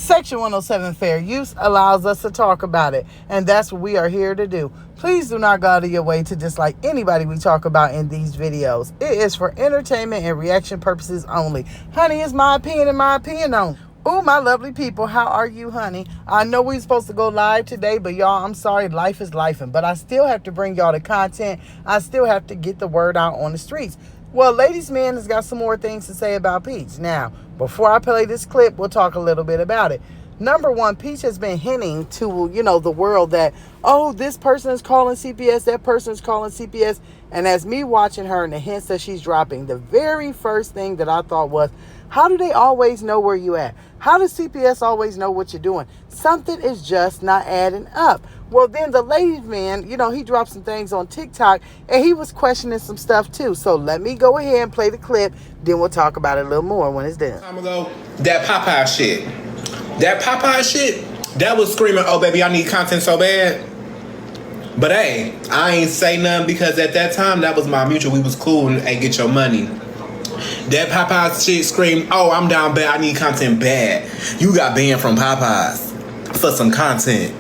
Section 107 fair use allows us to talk about it, and that's what we are here to do. Please do not go out of your way to dislike anybody we talk about in these videos. It is for entertainment and reaction purposes only. Honey, it's my opinion and my opinion only. Oh, my lovely people, how are you, honey? I know we're supposed to go live today, but y'all, I'm sorry, life is lifing. But I still have to bring y'all the content. I still have to get the word out on the streets. Well, Ladies Man has got some more things to say about Peach. Now, before I play this clip, we'll talk a little bit about it. Number one, Peach has been hinting to, the world that, oh, this person is calling CPS, that person is calling CPS. And as me watching her and the hints that she's dropping, the very first thing that I thought was, how do they always know where you at? How does CPS always know what you're doing? Something is just not adding up. Well, then the Ladies Man, he dropped some things on TikTok and he was questioning some stuff too. So let me go ahead and play the clip. Then we'll talk about it a little more when it's done. Time ago, that Popeye shit. That was screaming, oh baby, I need content so bad. But hey, I ain't say nothing because at that time, that was my mutual. We was cool and hey, get your money. That Popeyes shit screamed, oh, I'm down bad. I need content bad. You got banned from Popeyes for some content.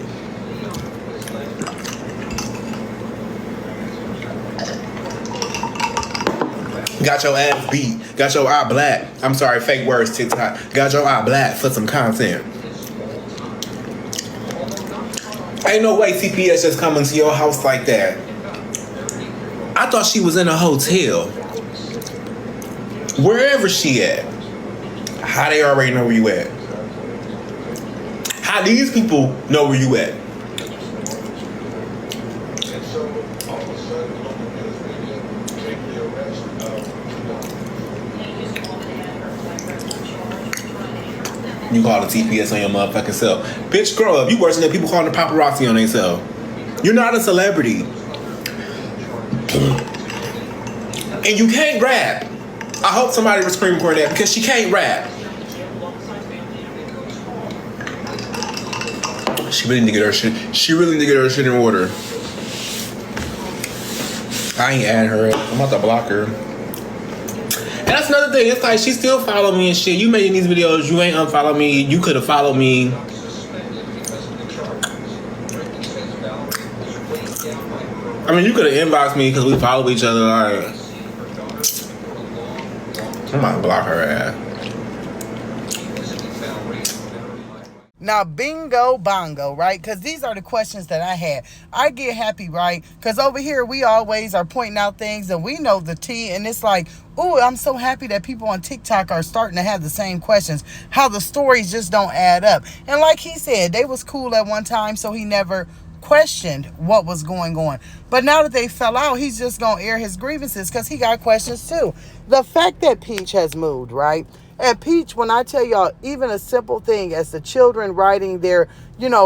Got your ass beat. Got your eye black. I'm sorry, fake words, TikTok. Got your eye black for some content. Ain't no way CPS just coming to your house like that. I thought she was in a hotel. Wherever she at. How they already know where you at? How these people know where you at? You call the TPS on your motherfucking self. Bitch, grow up. You worse than people calling the paparazzi on themselves. You're not a celebrity. And you can't rap. I hope somebody was screaming for that because she can't rap. She really need to get her shit. She really need to get her shit in order. I ain't adding her. I'm about to block her. And that's another thing. It's like she still follow me and shit. You making these videos. You ain't unfollow me. You could have followed me. I mean, you could have inboxed me because we follow each other. Like, I might block her ass. Now, bingo bongo, right? Because these are the questions that I had. I get happy, right? Because over here, we always are pointing out things and we know the tea. And it's like, oh, I'm so happy that people on TikTok are starting to have the same questions. How the stories just don't add up. And like he said, they was cool at one time, so he never questioned what was going on. But now that they fell out, he's just going to air his grievances because he got questions too. The fact that Peach has moved, right? And Peach, when I tell y'all, even a simple thing as the children riding their,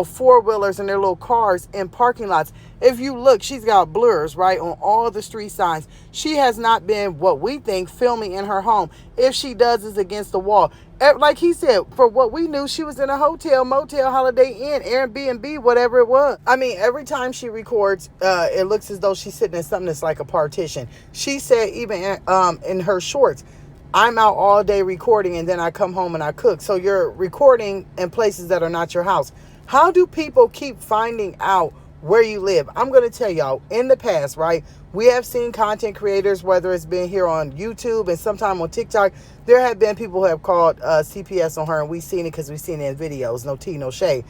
four-wheelers and their little cars in parking lots, if you look, she's got blurs, right, on all the street signs. She has not been, what we think, filming in her home. If she does, it's against the wall. Like he said, for what we knew, she was in a hotel, motel, Holiday Inn, Airbnb, whatever it was. I mean, every time she records, it looks as though she's sitting in something that's like a partition. She said even in her shorts, I'm out all day recording and then I come home and I cook. So you're recording in places that are not your house. How do people keep finding out where you live? I'm going to tell y'all, in the past, right, we have seen content creators, whether it's been here on YouTube and sometime on TikTok, there have been people who have called CPS on her and we've seen it because we've seen it in videos. No tea, no shade.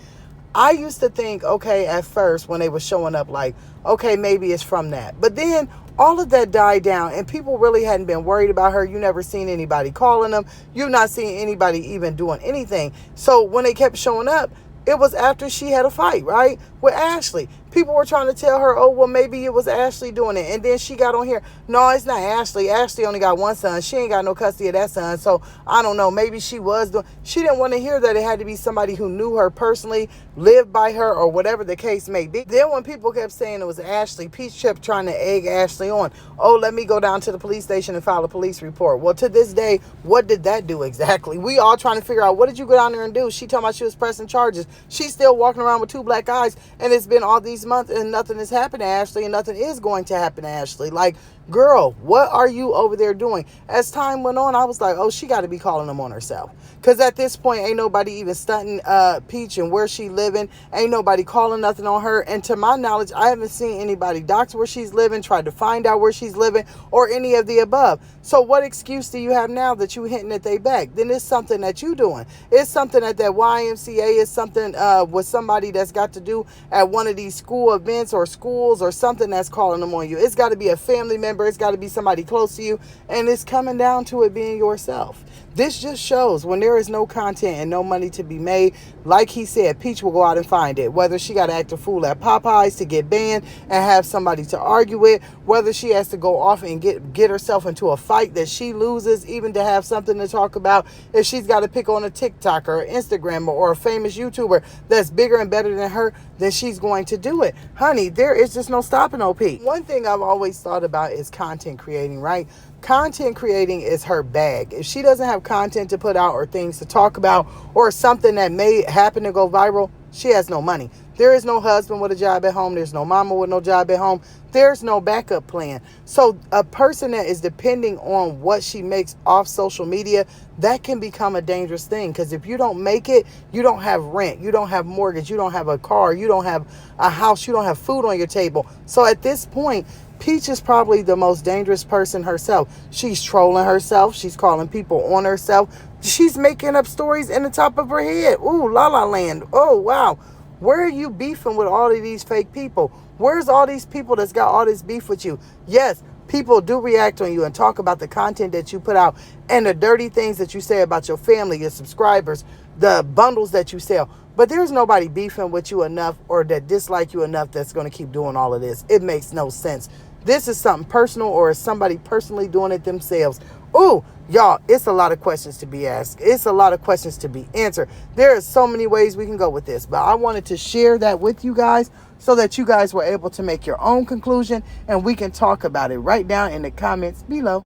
I used to think, okay, at first when they were showing up, like, okay, maybe it's from that. But then all of that died down and people really hadn't been worried about her. You never seen anybody calling them. You've not seen anybody even doing anything. So when they kept showing up, it was after she had a fight, right, with Ashley. People were trying to tell her, oh, well, maybe it was Ashley doing it. And then she got on here. No, it's not Ashley. Ashley only got one son. She ain't got no custody of that son. So I don't know. Maybe she was doing. She didn't want to hear that it had to be somebody who knew her personally, lived by her, or whatever the case may be. Then when people kept saying it was Ashley, Peach kept trying to egg Ashley on. Oh, let me go down to the police station and file a police report. Well, to this day, what did that do exactly? We all trying to figure out, what did you go down there and do? She talking about she was pressing charges. She's still walking around with two black eyes, and it's been all these months and nothing has happened to Ashley and nothing is going to happen to Ashley. Like, Girl, what are you over there doing? As time went on, I was like, oh, she got to be calling them on herself. Because at this point, ain't nobody even stunting Peach and where she living. Ain't nobody calling nothing on her. And to my knowledge, I haven't seen anybody dox where she's living, tried to find out where she's living, or any of the above. So what excuse do you have now that you hitting at they back? Then it's something that you doing. It's something at that YMCA. It's something with somebody that's got to do at one of these school events or schools or something that's calling them on you. It's got to be a family member. It's got to be somebody close to you. And it's coming down to it being yourself. This just shows when there is no content and no money to be made, like he said, Peach will go out and find it. Whether she got to act a fool at Popeyes to get banned and have somebody to argue with, whether she has to go off and get herself into a fight that she loses, even to have something to talk about. If she's got to pick on a TikTok or Instagram or a famous YouTuber that's bigger and better than her, then she's going to do it. Honey, there is just no stopping OP. One thing I've always thought about is content creating, right? Content creating is her bag. If she doesn't have content to put out or things to talk about or something that may happen to go viral, she has no money. There is no husband with a job at home. There's no mama with no job at home. There's no backup plan. So a person that is depending on what she makes off social media, that can become a dangerous thing. Because if you don't make it, you don't have rent, you don't have mortgage, you don't have a car, you don't have a house, you don't have food on your table. So at this point, Peach is probably the most dangerous person herself. She's trolling herself. She's calling people on herself. She's making up stories in the top of her head. Ooh, La La Land. Oh, wow. Where are you beefing with all of these fake people? Where's all these people that's got all this beef with you? Yes, people do react on you and talk about the content that you put out and the dirty things that you say about your family, your subscribers, the bundles that you sell. But there's nobody beefing with you enough or that dislike you enough that's going to keep doing all of this. It makes no sense. This is something personal, or is somebody personally doing it themselves? Ooh, y'all, it's a lot of questions to be asked. It's a lot of questions to be answered. There are so many ways we can go with this, but I wanted to share that with you guys so that you guys were able to make your own conclusion and we can talk about it right down in the comments below.